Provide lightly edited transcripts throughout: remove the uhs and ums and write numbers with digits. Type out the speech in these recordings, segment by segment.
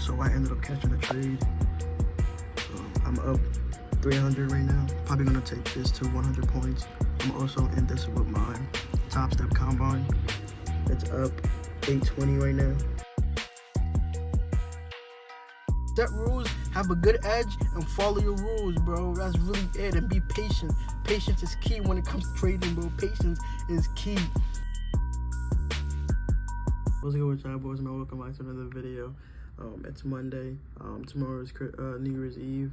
So I ended up catching a trade. I'm up 300 right now. Probably gonna take this to 100 points. I'm also in this with my top step combine. It's up 820 right now. Set rules, have a good edge, and follow your rules, bro. That's really it. And be patient. Patience is key when it comes to trading, bro. Patience is key. What's good with y'all, boys, man? Welcome back to another video. It's Monday. Tomorrow is New Year's Eve.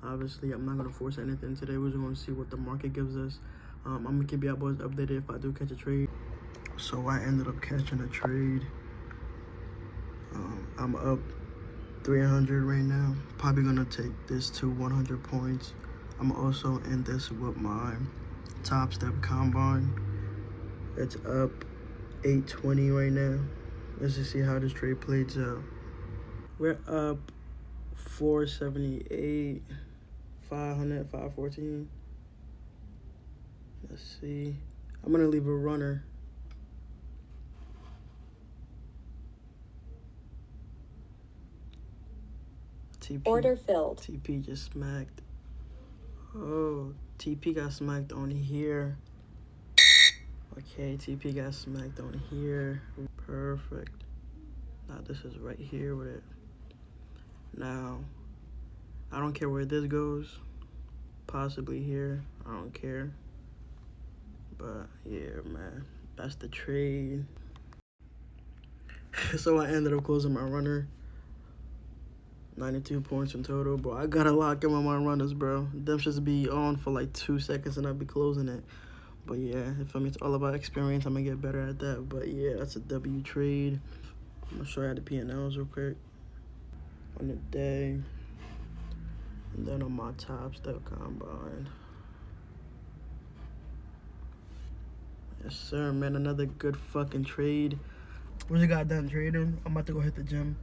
Obviously, I'm not gonna force anything today. We're just gonna see what the market gives us. I'm gonna keep y'all boys updated if I do catch a trade. So I ended up catching a trade. I'm up 300 right now. Probably gonna take this to 100 points. I'm also in this with my top step combine. It's up 820 right now. Let's just see how this trade plays out. We're up 478, 500, 514. Let's see. I'm gonna leave a runner. TP. Order filled. TP just smacked. Oh, TP got smacked on here. Okay, TP got smacked on here. Perfect. Now this is right here with it. Now, I don't care where this goes. Possibly here. I don't care. But yeah, man, that's the trade. So I ended up closing my runner. 92 points in total, bro. I gotta lock in with my runners, bro. Them should be on for like 2 seconds and I'll be closing it. But yeah, if I mean, it's all about experience. I'm gonna get better at that. But yeah, that's a W trade. I'm gonna show you the P&Ls real quick on the day, and then on my top step combine. Yes, sir, man. Another good fucking trade. We just got done trading. I'm about to go hit the gym.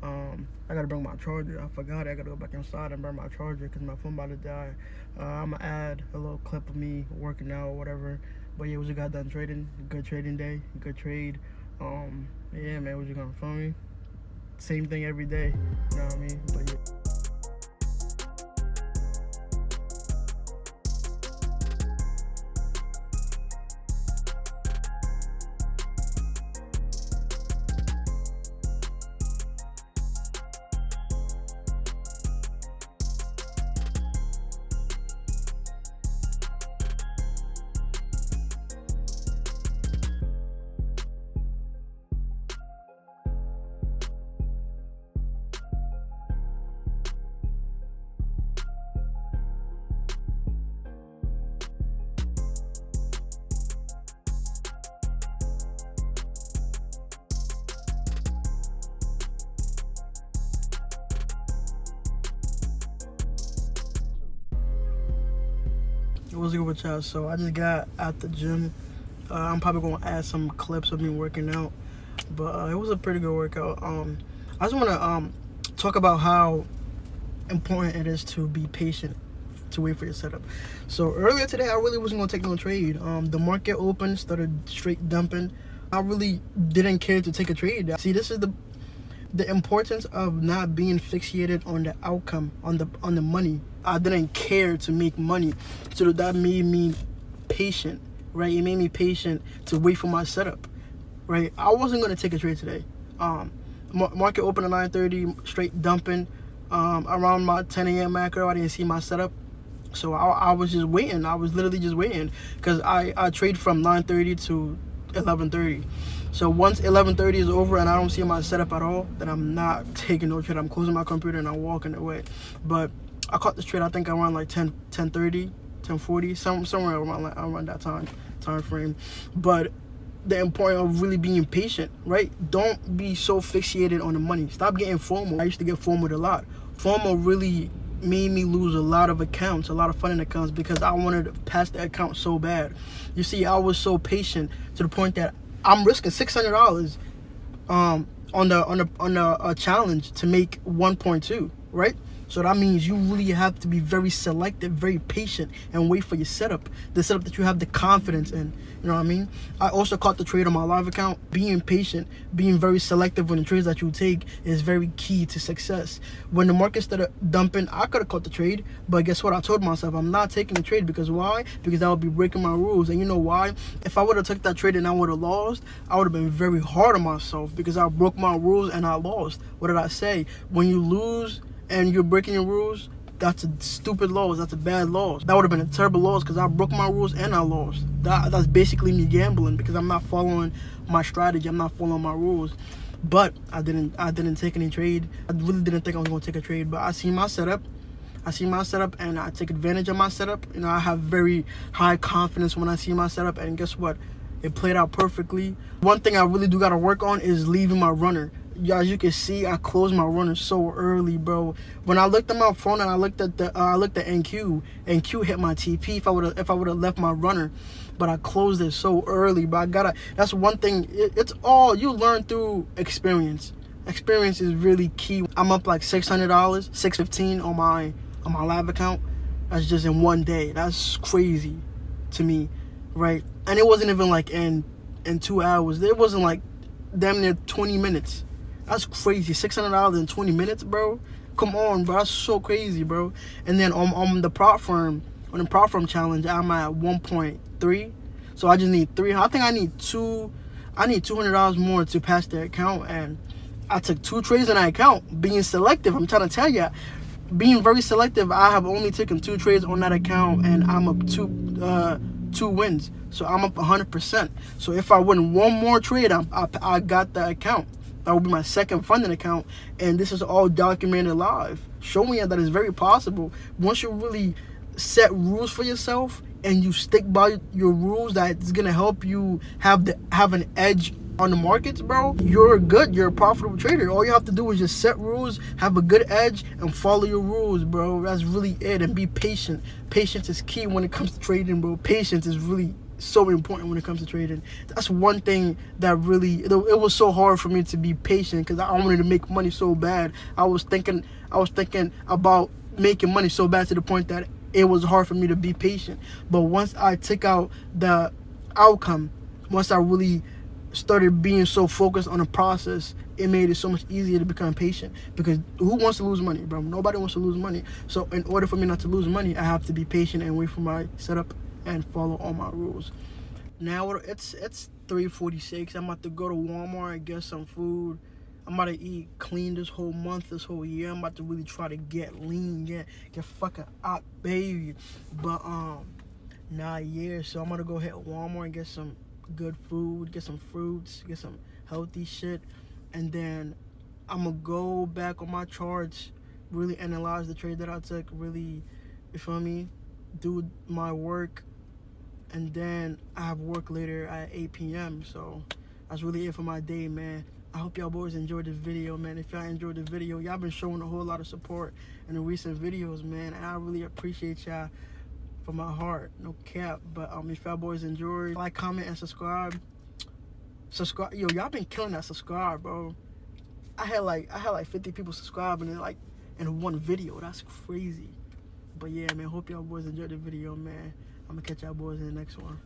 I gotta bring my charger. I forgot I gotta go back inside and bring my charger because my phone about to die. I'm gonna add a little clip of me working out or whatever. But yeah, we just got done trading. Good trading day. Good trade. Yeah, man, what you gonna phone me? Same thing every day. You know what I mean? But yeah. What's good with y'all? So I just got at the gym. I'm probably gonna add some clips of me working out, but it was a pretty good workout. I just want to talk about how important it is to be patient, to wait for your setup. So earlier today, I really wasn't gonna take no trade. The market opened, started straight dumping. I really didn't care to take a trade. See, this is the importance of not being fixated on the outcome, on the money. I didn't care to make money, so that made me patient, right? It made me patient to wait for my setup, right? I wasn't gonna take a trade today. Market opened at 9:30, straight dumping. Around my 10 a.m. macro, I didn't see my setup, so I was just waiting. I was literally just waiting because I trade from 9:30 to 11:30. So once 11:30 is over and I don't see my setup at all, then I'm not taking no trade. I'm closing my computer and I'm walking away. But I caught this trade, I think around like 10:30, 10:40, somewhere around that time frame. But the importance of really being patient, right? Don't be so fixated on the money. Stop getting FOMO. I used to get FOMO'd a lot. FOMO really made me lose a lot of accounts, a lot of funding accounts, because I wanted to pass the account so bad. You see, I was so patient to the point that I'm risking $600 on the challenge to make 1.2, right? So that means you really have to be very selective, very patient, and wait for your setup. The setup that you have the confidence in. You know what I mean? I also caught the trade on my live account. Being patient, being very selective when the trades that you take is very key to success. When the market started dumping, I could have caught the trade, but guess what? I told myself I'm not taking the trade because why? Because I would be breaking my rules. And you know why? If I would have took that trade and I would have lost, I would have been very hard on myself because I broke my rules and I lost. What did I say? When you lose and you're breaking your rules, that's a stupid loss. That's a bad loss. That would have been a terrible loss because I broke my rules and I lost. That's basically me gambling because I'm not following my strategy. I'm not following my rules. But I didn't take any trade. I really didn't think I was going to take a trade. But I see my setup. And I take advantage of my setup. You know, I have very high confidence when I see my setup. And guess what? It played out perfectly. One thing I really do got to work on is leaving my runner. As you can see, I closed my runner so early, bro. When I looked at my phone and I looked at NQ, NQ hit my TP if I would have left my runner, but I closed it so early. But that's one thing. It's all you learn through experience. Experience is really key. I'm up like $600, $615 on my live account. That's just in one day. That's crazy to me, right? And it wasn't even like in 2 hours. It wasn't like damn near 20 minutes. That's crazy. $600 in 20 minutes, bro. Come on, bro. That's so crazy, bro. And then on the prop firm challenge, I'm at 1.3. So I just need 3. I think I need $200 more to pass the account. And I took 2 trades in that account. Being selective, I'm trying to tell you, being very selective. I have only taken 2 trades on that account, and I'm up 2 wins. So I'm up 100%. So if I win one more trade, I got the account. That will be my second funding account, and this is all documented live, showing you that it's very possible. Once you really set rules for yourself and you stick by your rules, that's gonna help you have an edge on the markets, bro. You're good. You're a profitable trader. All you have to do is just set rules, have a good edge, and follow your rules, bro. That's really it. And be patient. Patience is key when it comes to trading, bro. Patience is really so important when it comes to trading. That's one thing that really, it was so hard for me to be patient because I wanted to make money so bad. I was thinking about making money so bad to the point that it was hard for me to be patient. But once I took out the outcome, once I really started being so focused on the process, it made it so much easier to become patient. Because who wants to lose money, bro? Nobody wants to lose money. So in order for me not to lose money, I have to be patient and wait for my setup and follow all my rules. Now it's 3:46. I'm about to go to Walmart and get some food. I'm about to eat clean this whole month, this whole year. I'm about to really try to get lean, get fucking up, baby. But yeah. So I'm gonna go hit Walmart and get some good food, get some fruits, get some healthy shit, and then I'm gonna go back on my charts, really analyze the trade that I took, really, you feel me, do my work. And then I have work later at 8 p.m. So that's really it for my day, man. I hope y'all boys enjoyed this video, man. If y'all enjoyed this video, y'all been showing a whole lot of support in the recent videos, man. And I really appreciate y'all from my heart, no cap. But if y'all boys enjoyed, like, comment, and subscribe. Yo, y'all been killing that subscribe, bro. I had like 50 people subscribing in one video. That's crazy. But yeah, man, hope y'all boys enjoyed the video, man. I'm gonna catch y'all boys in the next one.